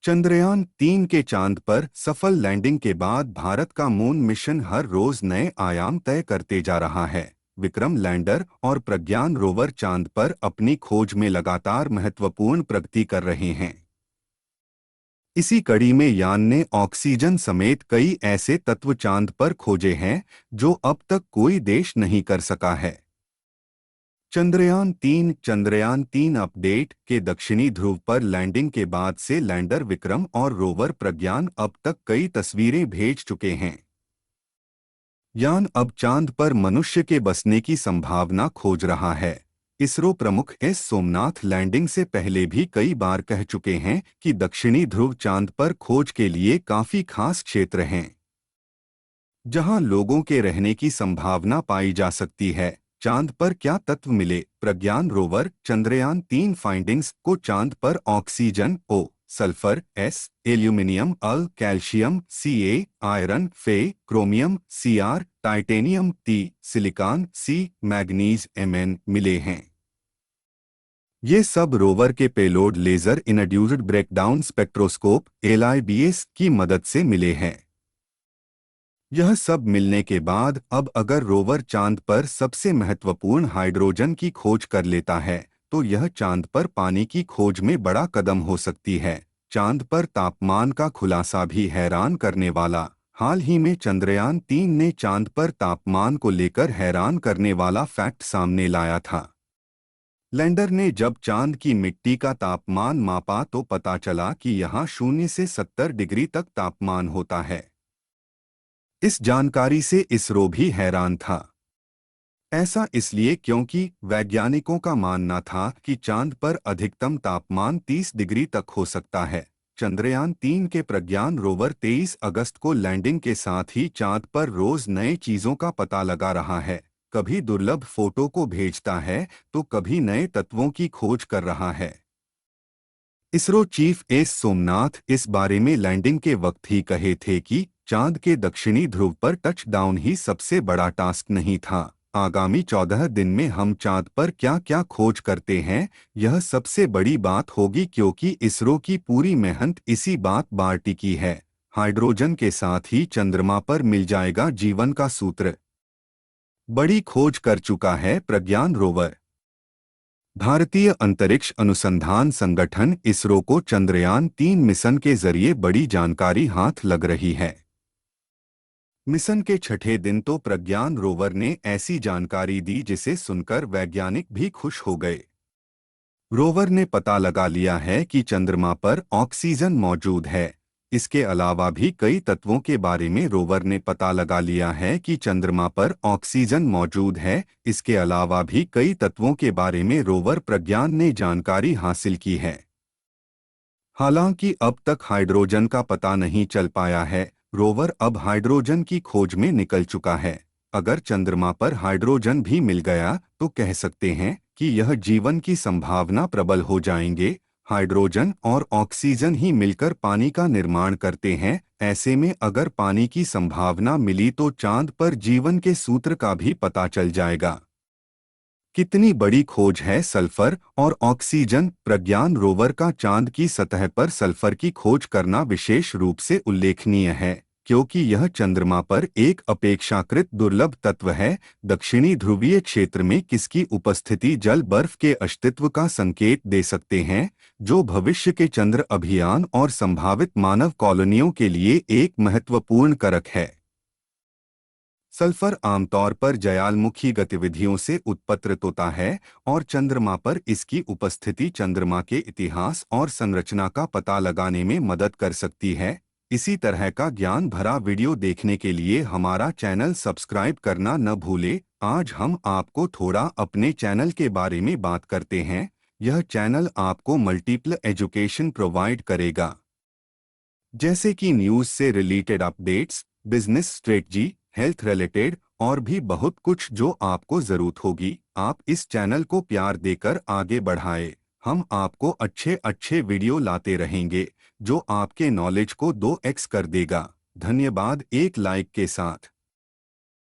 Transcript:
चंद्रयान-3 के चांद पर सफल लैंडिंग के बाद भारत का मून मिशन हर रोज नए आयाम तय करते जा रहा है। विक्रम लैंडर और प्रज्ञान रोवर चांद पर अपनी खोज में लगातार महत्वपूर्ण प्रगति कर रहे हैं। इसी कड़ी में यान ने ऑक्सीजन समेत कई ऐसे तत्व चांद पर खोजे हैं जो अब तक कोई देश नहीं कर सका है। चंद्रयान-3 अपडेट के दक्षिणी ध्रुव पर लैंडिंग के बाद से लैंडर विक्रम और रोवर प्रज्ञान अब तक कई तस्वीरें भेज चुके हैं। यान अब चांद पर मनुष्य के बसने की संभावना खोज रहा है। इसरो प्रमुख एस सोमनाथ लैंडिंग से पहले भी कई बार कह चुके हैं कि दक्षिणी ध्रुव चांद पर खोज के लिए काफी खास क्षेत्र हैं, जहां लोगों के रहने की संभावना पाई जा सकती है। चांद पर क्या तत्व मिले? प्रज्ञान रोवर चंद्रयान-3 फाइंडिंग्स को चांद पर oxygen O, sulphur S, aluminium Al, calcium Ca, iron Fe, chromium Cr, titanium T, silicon C, manganese Mn मिले हैं। ये सब रोवर के payload laser induced breakdown spectroscope LIBS की मदद से मिले हैं। यह सब मिलने के बाद अब अगर रोवर चांद पर सबसे महत्वपूर्ण हाइड्रोजन की खोज कर लेता है तो यह चांद पर पानी की खोज में बड़ा कदम हो सकती है। चांद पर तापमान का खुलासा भी हैरान करने वाला। हाल ही में चंद्रयान-3 ने चांद पर तापमान को लेकर हैरान करने वाला फैक्ट सामने लाया था। लैंडर ने जब चांद की मिट्टी का तापमान मापा तो पता चला कि यहाँ 0 से 70 डिग्री तक तापमान होता है। इस जानकारी से इसरो भी हैरान था। ऐसा इसलिए क्योंकि वैज्ञानिकों का मानना था कि चांद पर अधिकतम तापमान 30 डिग्री तक हो सकता है। चंद्रयान-3 के प्रज्ञान रोवर 23 अगस्त को लैंडिंग के साथ ही चांद पर रोज नए चीजों का पता लगा रहा है। कभी दुर्लभ फोटो को भेजता है तो कभी नए तत्वों की खोज कर रहा है। इसरो चीफ एस सोमनाथ इस बारे में लैंडिंग के वक्त ही कहे थे कि चांद के दक्षिणी ध्रुव पर टच डाउन ही सबसे बड़ा टास्क नहीं था। आगामी 14 दिन में हम चांद पर क्या क्या खोज करते हैं, यह सबसे बड़ी बात होगी, क्योंकि इसरो की पूरी मेहनत इसी बात पर टिकी है। हाइड्रोजन के साथ ही चंद्रमा पर मिल जाएगा जीवन का सूत्र। बड़ी खोज कर चुका है प्रज्ञान रोवर। भारतीय अंतरिक्ष अनुसंधान संगठन इसरो को चंद्रयान-3 मिशन के जरिए बड़ी जानकारी हाथ लग रही है। मिशन के छठे दिन तो प्रज्ञान रोवर ने ऐसी जानकारी दी जिसे सुनकर वैज्ञानिक भी खुश हो गए। रोवर ने पता लगा लिया है कि चंद्रमा पर ऑक्सीजन मौजूद है। इसके अलावा भी कई तत्वों के बारे में रोवर ने पता लगा लिया है कि चंद्रमा पर ऑक्सीजन मौजूद है। इसके अलावा भी कई तत्वों के बारे में रोवर प्रज्ञान ने जानकारी हासिल की है। हालांकि अब तक हाइड्रोजन का पता नहीं चल पाया है। रोवर अब हाइड्रोजन की खोज में निकल चुका है। अगर चंद्रमा पर हाइड्रोजन भी मिल गया तो कह सकते हैं कि यह जीवन की संभावना प्रबल हो जाएंगे। हाइड्रोजन और ऑक्सीजन ही मिलकर पानी का निर्माण करते हैं। ऐसे में अगर पानी की संभावना मिली तो चांद पर जीवन के सूत्र का भी पता चल जाएगा। कितनी बड़ी खोज है सल्फर और ऑक्सीजन। प्रज्ञान रोवर का चांद की सतह पर सल्फर की खोज करना विशेष रूप से उल्लेखनीय है, क्योंकि यह चंद्रमा पर एक अपेक्षाकृत दुर्लभ तत्व है। दक्षिणी ध्रुवीय क्षेत्र में किसकी उपस्थिति जल बर्फ के अस्तित्व का संकेत दे सकते हैं, जो भविष्य के चंद्र अभियान और संभावित मानव कॉलोनियों के लिए एक महत्वपूर्ण कारक है। सल्फर आमतौर पर ज्वालामुखी गतिविधियों से उत्पत्तित होता है और चंद्रमा पर इसकी उपस्थिति चंद्रमा के इतिहास और संरचना का पता लगाने में मदद कर सकती है। इसी तरह का ज्ञान भरा वीडियो देखने के लिए हमारा चैनल सब्सक्राइब करना न भूले। आज हम आपको थोड़ा अपने चैनल के बारे में बात करते हैं। यह चैनल आपको मल्टीपल एजुकेशन प्रोवाइड करेगा, जैसे कि न्यूज़ से related updates, business strategy, health related और भी बहुत कुछ जो आपको ज़रूरत होगी। आप इस चैनल को प्यार देकर आगे बढ़ाएं। हम आपको अच्छे अच्छे वीडियो लाते रहेंगे जो आपके नॉलेज को 2x कर देगा। धन्यवाद एक लाइक के साथ।